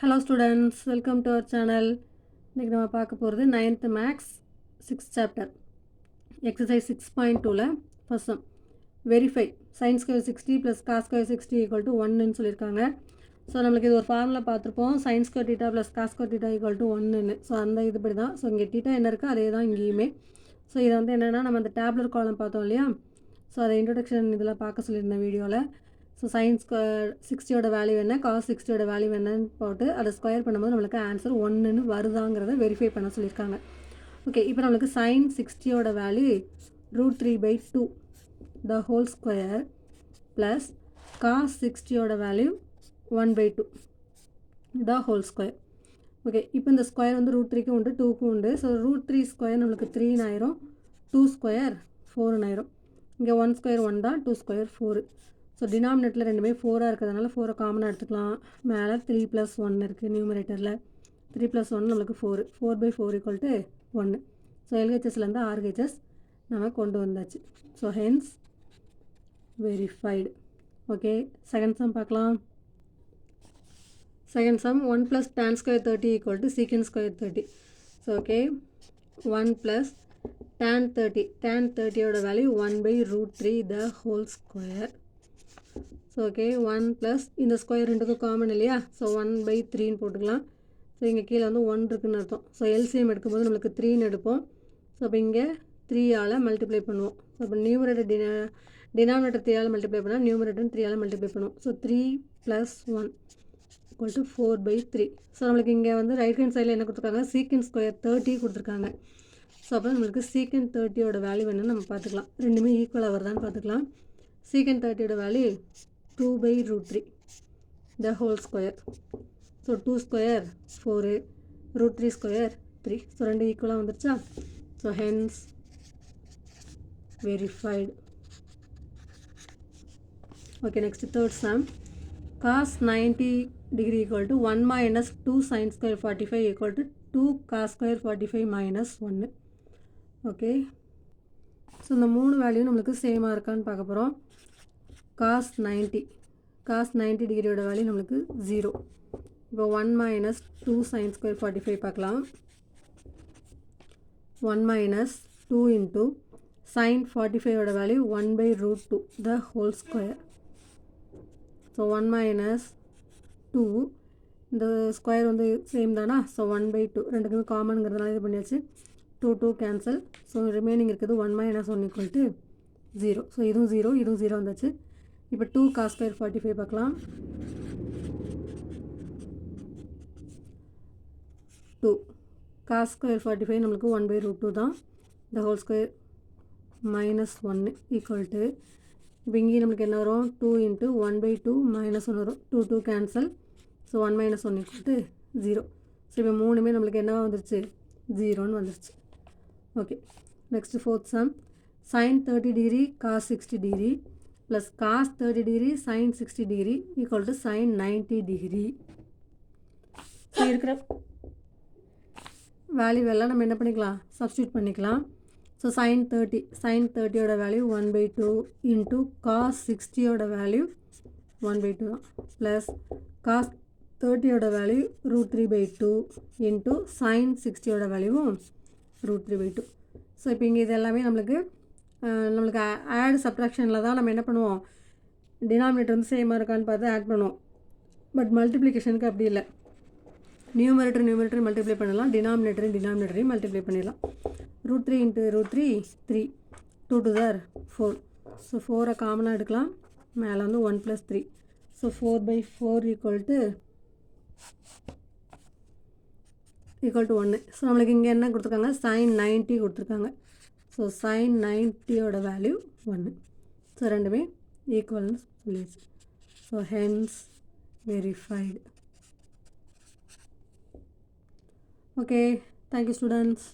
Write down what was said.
Hello students, welcome to our channel. இன்னைக்கு நம்ம பார்க்க போகிறது 9th Maths 6th chapter exercise 6.2ல first sum verify sin square 60 plus cos square 60 equal to 1ன்னு சொல்லியிருக்காங்க. So நம்மளுக்கு இது ஒரு ஃபார்முலா பார்த்துருப்போம், sin square theta plus cos square theta equal to 1ன்னு. ஸோ அந்த இதுபடி தான். ஸோ இங்கே theta என்ன இருக்குது அதே தான் இங்கேயுமே. ஸோ இதை வந்து என்னென்னா நம்ம அந்த டேப்லர் காலம் பார்த்தோம் இல்லையா, ஸோ அதை இன்ட்ரொடக்ஷன் இதில் பார்க்க சொல்லியிருந்தேன் வீடியோவில். ஸோ sin square 60யோட வேல்யூ என்ன, cos 60யோட வேல்யூ என்னன்னு போட்டு அதை ஸ்கொயர் பண்ணும்போது நம்மளுக்கு ஆன்சர் 1ன்னு வருதாங்கிறத வெரிஃபை பண்ண சொல்லியிருக்காங்க. ஓகே, இப்போ நம்மளுக்கு sin 60யோட value √3/2 the whole square plus cos 60யோட value 1/2 the whole square. Okay, இப்போ இந்த ஸ்கொயர் வந்து √3க்கும் உண்டு 2க்கும் உண்டு. ஸோ √3 ஸ்கொயர் நம்மளுக்கு 3 ஆயிரும், 2 ஸ்கொயர் 4 ஆயிரும். இங்கே 1 ஸ்கொயர் 1 தான், 2 ஸ்கொயர் 4. ஸோ டினாமினேட்டரில் ரெண்டுமே 4 இருக்கிறதுனால 4 காமனாக எடுத்துக்கலாம். மேலே 3 + 1 இருக்குது நியூமரேட்டரில். 3 + 1 நம்மளுக்கு 4, 4/4 = 1. ஸோ எல்ஹெச்எஸ்லேருந்து ஆர்ஹெச்எஸ் நம்ம கொண்டு வந்தாச்சு. So hence verified. Okay, second sum பார்க்கலாம். Second sum 1 + tan square 30 = secant square 30. So okay, 1 + tan 30, tan 30யோட value 1/√3 the whole square. So okay, 1 + இந்த ஸ்கொயர் ரெண்டுக்கும் காமன் இல்லையா, ஸோ 1/3ன்னு போட்டுக்கலாம். ஸோ இங்கே கீழே வந்து 1 இருக்குன்னு அர்த்தம். ஸோ எல்சிஎம் எடுக்கும்போது நம்மளுக்கு 3ன்னு எடுப்போம். ஸோ அப்போ இங்கே 3ஆல் மல்டிப்ளை பண்ணுவோம். ஸோ அப்போ நியூமரேட்டர் டினாமினேட்டர் 3ஆல் மல்டிப்ளை பண்ணால் நியூமரேட்டர் 3ஆல் மல்டிப்ளை பண்ணுவோம். ஸோ 3 + 1 = 4/3. ஸோ நம்மளுக்கு இங்கே வந்து ரைட் ஹேண்ட் சைடில் என்ன கொடுத்துருக்காங்க, secant square 30 கொடுத்துருக்காங்க. ஸோ அப்போ நம்மளுக்கு secant 30யோட வேல்யூ என்னன்னு நம்ம பார்த்துக்கலாம். ரெண்டுமே ஈக்குவலாக வருதான்னு பார்த்துக்கலாம். secant 30யோட value 2/√3 the whole square. So 2 square 4, √3 square 3. So ரெண்டு ஈக்குவலாக வந்துருச்சா. So hence verified. Okay, next third sum. cos 90 degree = 1 - 2 sin square 45 = 2 cos square 45 - 1. Okay, so இந்த 3 வேல்யூ நம்மளுக்கு சேமாக இருக்கான்னு பார்க்க போகிறோம். cos 90 டிகிரியோட வேல்யூ நம்மளுக்கு 0. இப்போ 1 - 2 sin square 45 பார்க்கலாம். 1 - 2 into sin 45யோட value 1/√2 the whole square. So 1 - 2 இந்த ஸ்கொயர் வந்து சேம் தானா. ஸோ 1/2 ரெண்டுக்குமே காமனுங்கிறதுனால இது பண்ணியாச்சு. 2 கேன்சல். ஸோ ரிமைனிங் இருக்குது 1 - 1 = 0. ஸோ இதுவும் 0, இதுவும் 0 வந்துச்சு. இப்போ 2 cos square 45 பார்க்கலாம். 2 cos square 45 நம்மளுக்கு 1/√2 தான். the whole square -1 = இப்போ இங்கேயும் நம்மளுக்கு என்ன வரும், 2 × 1/2 -1 வரும். 2 கேன்சல். ஸோ 1 - 1 = 0. ஸோ இப்போ மூணுமே நம்மளுக்கு என்ன வந்துருச்சு, 0ன்னு வந்துருச்சு. Okay, next fourth some. sin 30 degree cos 60 degree plus cos 30 degree sin 60 degree = sin 90 degree. So இருக்கிற வேல்யூவெல்லாம் நம்ம என்ன பண்ணிக்கலாம், சப்ஸ்டியூட் பண்ணிக்கலாம். ஸோ sin 30யோட வேல்யூ 1/2 இன்ட்டு cos 60யோட வேல்யூ 1/2 தான், ப்ளஸ் cos 30யோட வேல்யூ √3/2 இன்ட்டு sin 60யோட வேல்யூவும் √3/2. ஸோ இப்போ இங்கே இது எல்லாமே நம்மளுக்கு ஆட் சப்ட்ராக்ஷனில் தான் நம்ம என்ன பண்ணுவோம், டினாமினேட்டர் வந்து சேமாக இருக்கான்னு பார்த்து ஆட் பண்ணுவோம். பட் மல்டிப்ளிகேஷனுக்கு அப்படி இல்லை, நியூமரேட்டர் மல்டிப்ளை பண்ணலாம், டினாமினேட்டரையும் மல்டிப்ளை பண்ணிடலாம். √3 × √3 3, 2 × 4. ஸோ 4 காமனாக எடுக்கலாம். மேலே வந்து 1 + 3. ஸோ 4/4 = 1. ஸோ நம்மளுக்கு இங்கே என்ன கொடுத்துருக்காங்க, sin 90 கொடுத்துருக்காங்க. ஸோ sin 90யோட வேல்யூ 1. ஸோ ரெண்டுமே ஈக்குவல்னு சொல்லிடுச்சு. So hence verified. Okay, thank you students.